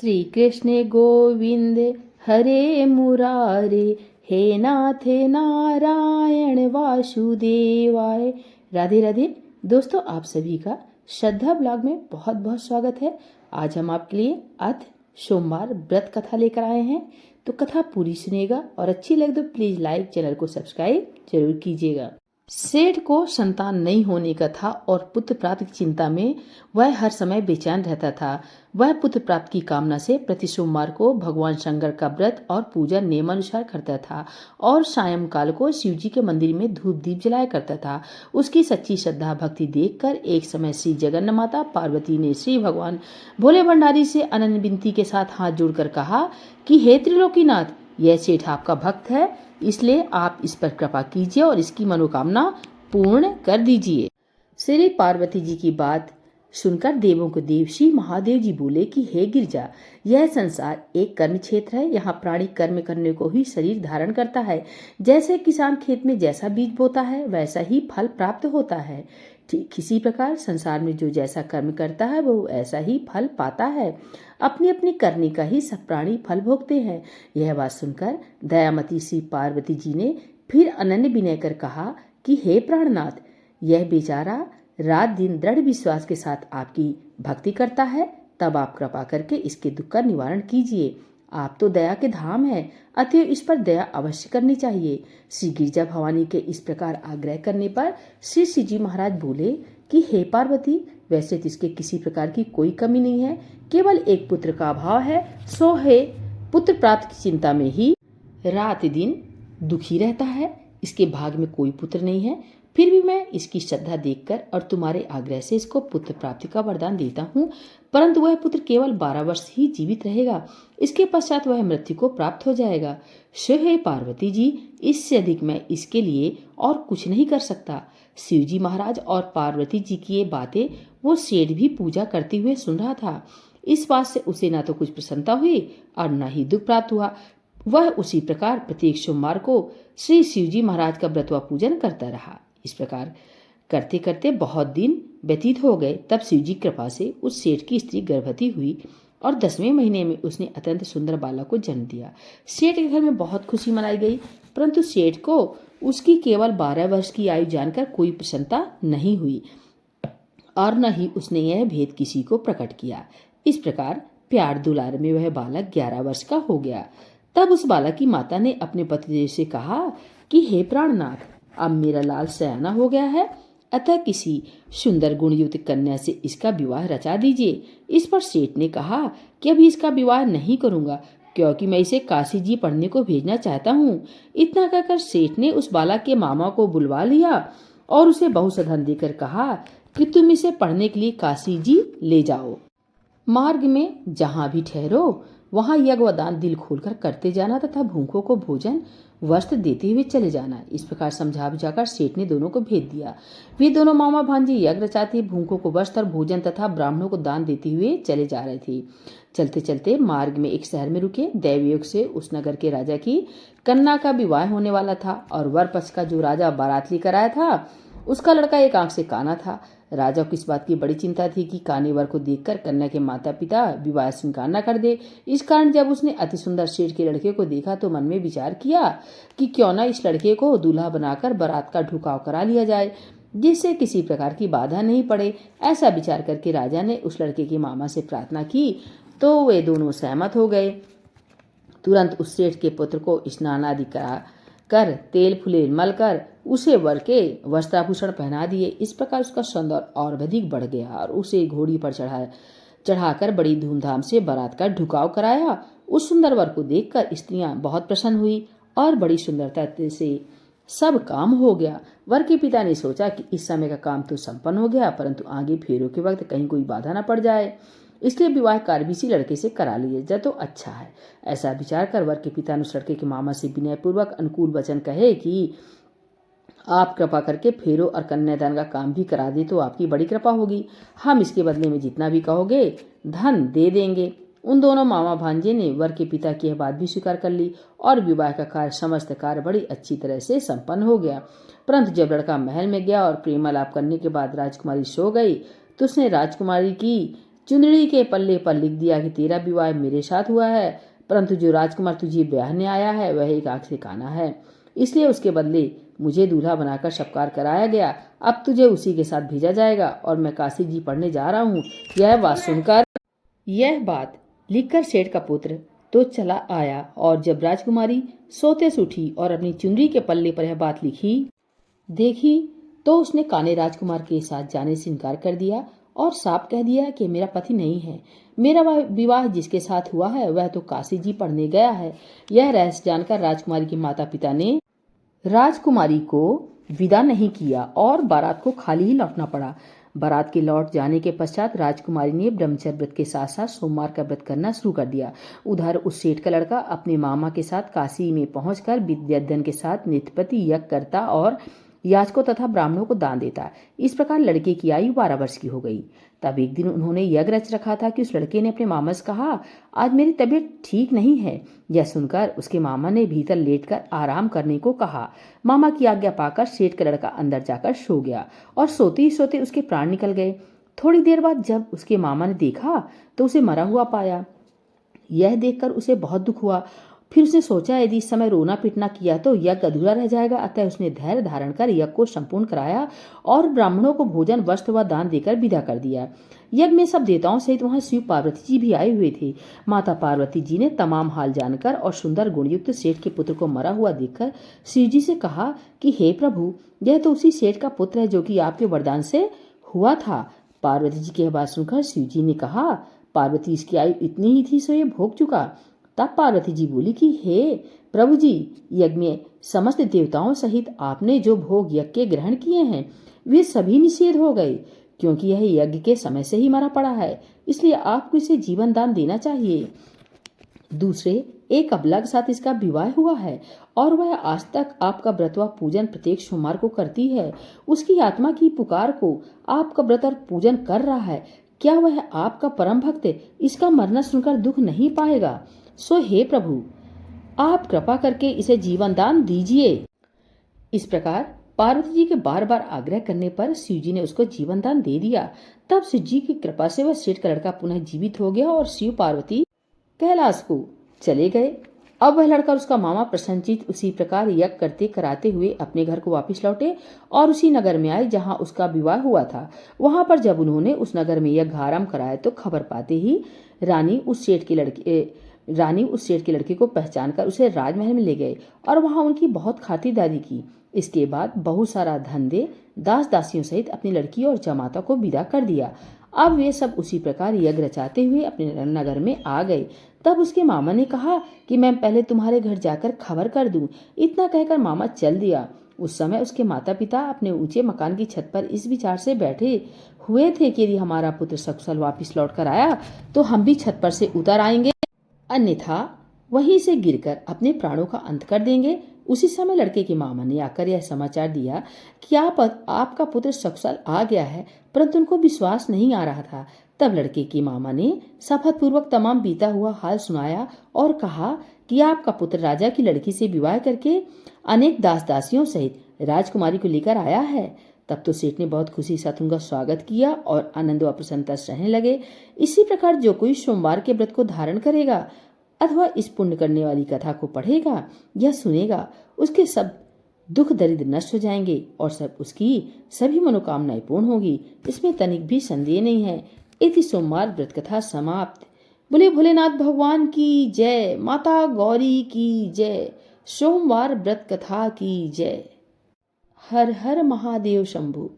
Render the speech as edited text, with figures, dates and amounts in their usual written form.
श्री कृष्ण गोविंद हरे मुरारे, हे नाथ नारायण वासुदेवाय। राधे राधे दोस्तों, आप सभी का श्रद्धा ब्लॉग में बहुत बहुत स्वागत है। आज हम आपके लिए अथ सोमवार व्रत कथा लेकर आए हैं, तो कथा पूरी सुनिएगा और अच्छी लगे तो प्लीज लाइक, चैनल को सब्सक्राइब जरूर कीजिएगा। सेठ को संतान नहीं होने का था और पुत्र प्राप्ति की चिंता में वह हर समय बेचैन रहता था। वह पुत्र प्राप्ति की कामना से प्रति सोमवार को भगवान शंकर का व्रत और पूजा नियमानुसार करता था और सायंकाल को शिव जी के मंदिर में धूप दीप जलाया करता था। उसकी सच्ची श्रद्धा भक्ति देखकर एक समय श्री जगन्नाथ माता पार्वती ने श्री भगवान भोले भंडारी से अनन्य विनती के साथ हाथ जोड़कर कहा कि हे त्रिलोकीनाथ, यह सेठ आपका भक्त है, इसलिए आप इस पर कृपा कीजिए और इसकी मनोकामना पूर्ण कर दीजिए। श्री पार्वती जी की बात सुनकर देवों को देव श्री महादेव जी बोले कि हे गिरजा, यह संसार एक कर्म क्षेत्र है। यहाँ प्राणी कर्म करने को ही शरीर धारण करता है। जैसे किसान खेत में जैसा बीज बोता है वैसा ही फल प्राप्त होता है, ठीक इसी प्रकार संसार में जो जैसा कर्म करता है वो ऐसा ही फल पाता है। अपनी अपनी करनी का ही सब प्राणी फल भोगते हैं। यह बात सुनकर दयामती श्री पार्वती जी ने फिर अनन्य विनय कर कहा कि हे प्राणनाथ, यह बेचारा रात दिन दृढ़ विश्वास के साथ आपकी भक्ति करता है, तब आप कृपा करके इसके दुख का निवारण कीजिए। आप तो दया के धाम हैं, अतएव इस पर दया अवश्य करनी चाहिए। श्री गिरजा भवानी के इस प्रकार आग्रह करने पर श्री शिव जी महाराज बोले कि हे पार्वती, वैसे तो इसके किसी प्रकार की कोई कमी नहीं है, केवल एक पुत्र का अभाव है। सो है पुत्र प्राप्त की चिंता में ही रात दिन दुखी रहता है। इसके भाग में कोई पुत्र नहीं है, फिर भी मैं इसकी श्रद्धा देखकर और तुम्हारे आग्रह से इसको पुत्र प्राप्ति का वरदान देता हूँ, परंतु वह पुत्र केवल 12 वर्ष ही जीवित रहेगा। इसके पश्चात वह मृत्यु को प्राप्त हो जाएगा। हे पार्वती जी, इससे अधिक मैं इसके लिए और कुछ नहीं कर सकता। शिव जी महाराज और पार्वती जी की ये बातें वो सेठ भी पूजा करते हुए सुन रहा था। इस बात से उसे न तो कुछ प्रसन्नता हुई और न ही दुख प्राप्त हुआ। वह उसी प्रकार प्रत्येक सोमवार को श्री शिव जी महाराज का व्रत व पूजन करता रहा। इस प्रकार करते करते बहुत दिन व्यतीत हो गए। तब शिव जी कृपा से उस सेठ की स्त्री गर्भवती हुई और 10वें महीने में उसने अत्यंत सुंदर बालक को जन्म दिया। सेठ के घर में बहुत खुशी मनाई गई, परंतु सेठ को उसकी केवल 12 वर्ष की आयु जानकर कोई प्रसन्नता नहीं हुई और न ही उसने यह भेद किसी को प्रकट किया। इस प्रकार प्यार दुलार में वह बालक 11 वर्ष का हो गया। तब उस बालक की माता ने अपने पतिदेव से कहा कि हे प्राणनाथ, अब मेरा लाल सयाना हो गया है, अतः किसी सुंदर गुणयुक्त कन्या से इसका विवाह रचा दीजिए। इस पर सेठ ने कहा कि अभी इसका विवाह नहीं करूंगा, क्योंकि मैं इसे काशी जी पढ़ने को भेजना चाहता हूँ। इतना कहकर सेठ ने उस बालक के मामा को बुलवा लिया और उसे बहुत सा धन देकर कहा कि तुम इसे पढ़ने के लिए काशी जी ले जाओ। मार्ग में जहाँ भी ठहरो वहाँ यज्ञ व दान दिल खोलकर करते जाना तथा भूखों को भोजन वस्त्र देते हुए चले जाना। इस प्रकार समझा बुझाकर सेठ ने दोनों को भेज दिया। वे दोनों मामा भांजे यज्ञ रचाते, भूखों को वस्त्र और भोजन तथा ब्राह्मणों को दान देते हुए चले जा रहे थे। चलते चलते मार्ग में एक शहर में रुके। दैवयोग से उस नगर के राजा की कन्या का विवाह होने वाला था और वर पक्ष का जो राजा बारात लेकर आया था उसका लड़का एक आंख से काना था। राजा को इस बात की बड़ी चिंता थी कि काने वर को देखकर कन्या के माता पिता विवाह से इनकार न कर दे। इस कारण जब उसने अति सुंदर सेठ के लड़के को देखा तो मन में विचार किया कि क्यों न इस लड़के को दूल्हा बनाकर बारात का ढुकाव करा लिया जाए, जिससे किसी प्रकार की बाधा नहीं पड़े। ऐसा विचार करके राजा ने उस लड़के के मामा से प्रार्थना की तो वे दोनों सहमत हो गए। तुरंत उस सेठ के पुत्र को स्नान आदि करा कर तेल फुलेल मलकर उसे वर के वस्त्राभूषण पहना दिए। इस प्रकार उसका सौंदर्य और अधिक बढ़ गया और उसे घोड़ी पर चढ़ाकर बड़ी धूमधाम से बारात का ढुकाव कराया। उस सुंदर वर को देखकर स्त्रियां बहुत प्रसन्न हुई और बड़ी सुंदरता से सब काम हो गया। वर के पिता ने सोचा कि इस समय का काम तो संपन्न हो गया, परंतु आगे फेरों के वक्त कहीं कोई बाधा न पड़ जाए, इसलिए विवाह कार्य भी इसी लड़के से करा लिए जाए तो अच्छा है। ऐसा विचार कर वर के पिता ने उस लड़के के मामा से विनयपूर्वक अनुकूल वचन कहे कि आप कृपा करके फेरों और कन्यादान का काम भी करा दे तो आपकी बड़ी कृपा होगी। हम इसके बदले में जितना भी कहोगे धन दे देंगे। उन दोनों मामा भांजे ने वर के पिता की यह बात भी स्वीकार कर ली और विवाह का कार्य समस्त कार्य बड़ी अच्छी तरह से संपन्न हो गया। परंतु जब लड़का महल में गया और प्रेमालाप करने के बाद राजकुमारी सो गई तो उसने राजकुमारी की चुंदड़ी के पल्ले पर लिख दिया कि तेरा विवाह मेरे साथ हुआ है, परंतु जो राजकुमार तुझे ब्याहने आया है वह एक आंख से काना है, इसलिए उसके बदले मुझे दूल्हा बनाकर सत्कार कराया गया। अब तुझे उसी के साथ भेजा जाएगा और मैं काशी जी पढ़ने जा रहा हूँ। यह बात लिखकर सेठ का पुत्र तो चला आया, और जब राजकुमारी सोते से उठी और अपनी चुनरी के पल्ले पर यह बात देखी तो उसने काने राजकुमार के साथ जाने से इनकार कर दिया और साफ कह दिया कि मेरा पति नहीं है। मेरा विवाह जिसके साथ हुआ है वह तो काशी जी पढ़ने गया है। यह रहस्य जानकर राजकुमारी के माता पिता ने राजकुमारी को विदा नहीं किया और बारात को खाली ही लौटना पड़ा। बारात के लौट जाने के पश्चात राजकुमारी ने ब्रह्मचर्य व्रत के साथ साथ सोमवार का व्रत करना शुरू कर दिया। उधर उस सेठ का लड़का अपने मामा के साथ काशी में पहुंचकर विद्याधन के साथ नित्यप्रति यज्ञ करता और याचकों तथा ब्राह्मणों को दान देता। इस प्रकार लड़के की आयु 12 वर्ष की हो गई। तब एक दिन उन्होंने यज्ञ रच रखा था कि उस लड़के ने अपने मामा से कहा, आज मेरी तबीयत ठीक नहीं है। यह सुनकर उसके मामा ने भीतर लेटकर आराम करने को कहा। मामा की आज्ञा पाकर सेठ का लड़का अंदर जाकर सो गया और सोते ही सोते उसके प्राण निकल गए। थोड़ी देर बाद जब उसके मामा ने देखा तो उसे मरा हुआ पाया। यह देखकर उसे बहुत दुख हुआ। फिर उसने सोचा यदि इस समय रोना पीटना किया तो यज्ञ अधूरा रह जाएगा, अतः उसने धैर्य धारण कर यज्ञ को संपूर्ण कराया और ब्राह्मणों को भोजन वस्त्र व दान देकर विदा कर दिया। यज्ञ में सब देवताओं सहित वहां शिव पार्वती जी भी आए हुए थे। माता पार्वती जी ने तमाम हाल जानकर और सुंदर गुणयुक्त सेठ के पुत्र को मरा हुआ देखकर शिव जी से कहा कि हे प्रभु, यह तो उसी सेठ का पुत्र है जो कि आपके वरदान से हुआ था। पार्वती जी की बात सुनकर शिव जी ने कहा, पार्वती, इसकी आयु इतनी ही थी सो ये भोग चुका। तब पार्वती जी बोली कि हे प्रभु जी, यज्ञ में समस्त देवताओं सहित आपने जो भोग यज्ञ के ग्रहण किए हैं वे सभी निषेध हो गए, क्योंकि यह यज्ञ के समय से ही मरा पड़ा है, इसलिए आपको इसे जीवन दान देना चाहिए। दूसरे एक अबला के साथ इसका विवाह हुआ है और वह आज तक आपका व्रत व पूजन प्रत्येक सोमवार को करती है। उसकी आत्मा की पुकार को आपका व्रत और पूजन कर रहा है। क्या वह आपका परम भक्त इसका मरना सुनकर दुख नहीं पाएगा? सो हे प्रभु, आप कृपा करके इसे जीवन दान दीजिए। इस प्रकार पार्वती जी के बार बार आग्रह करने पर शिव जी ने उसको जीवन दान दे दिया। तब शिव जी की कृपा से वह सेठ का लड़का पुनः जीवित हो गया और शिव पार्वती कैलाश को चले गए। अब वह लड़का और उसका मामा प्रसन्नचित उसी प्रकार यज्ञ करते कराते हुए अपने घर को वापस लौटे और उसी नगर में आए जहां उसका विवाह हुआ था। वहां पर जब उन्होंने उस नगर में यज्ञ आरंभ कराया तो खबर पाते ही रानी उस सेठ के लड़के को पहचानकर उसे राजमहल में ले गए और वहां उनकी बहुत खातिरदारी की। इसके बाद बहुत सारा धन दे दास दासियों सहित अपनी लड़की और जमाता को विदा कर दिया। अब वे सब उसी प्रकार यज्ञ रचाते हुए अपने नगर में आ गए। तब उसके मामा ने कहा कि मैं पहले तुम्हारे घर जाकर खबर कर दूं। इतना कहकर मामा चल दिया। उस समय उसके माता पिता अपने ऊंचे मकान की छत पर इस विचार से बैठे हुए थे कि यदि हमारा पुत्र सकुशल वापिस लौट कर आया तो हम भी छत पर से उतर आएंगे, अन्यथा वहीं से गिरकर अपने प्राणों का अंत कर देंगे। उसी समय लड़के के मामा ने आकर यह समाचार दिया कि आपका पुत्र सकुशल आ गया है, परंतु उनको विश्वास नहीं आ रहा था। तब लड़के के मामा ने शपथपूर्वक तमाम बीता हुआ हाल सुनाया और कहा कि आपका पुत्र राजा की लड़की से विवाह करके अनेक दास दासियों सहित राजकुमारी को लेकर आया है। तब तो सेठ ने बहुत खुशी से उनका स्वागत किया और आनंद व प्रसन्नता से रहने लगे। इसी प्रकार जो कोई सोमवार के व्रत को धारण करेगा अथवा इस पुण्य करने वाली कथा को पढ़ेगा या सुनेगा, उसके सब दुख दरिद्र नष्ट हो जाएंगे और सब उसकी सभी मनोकामनाएं पूर्ण होगी। इसमें तनिक भी संदेह नहीं है। इति सोमवार व्रत कथा समाप्त। बोले भोलेनाथ भगवान की जय, माता गौरी की जय, सोमवार व्रत कथा की जय। हर हर महादेव शंभु।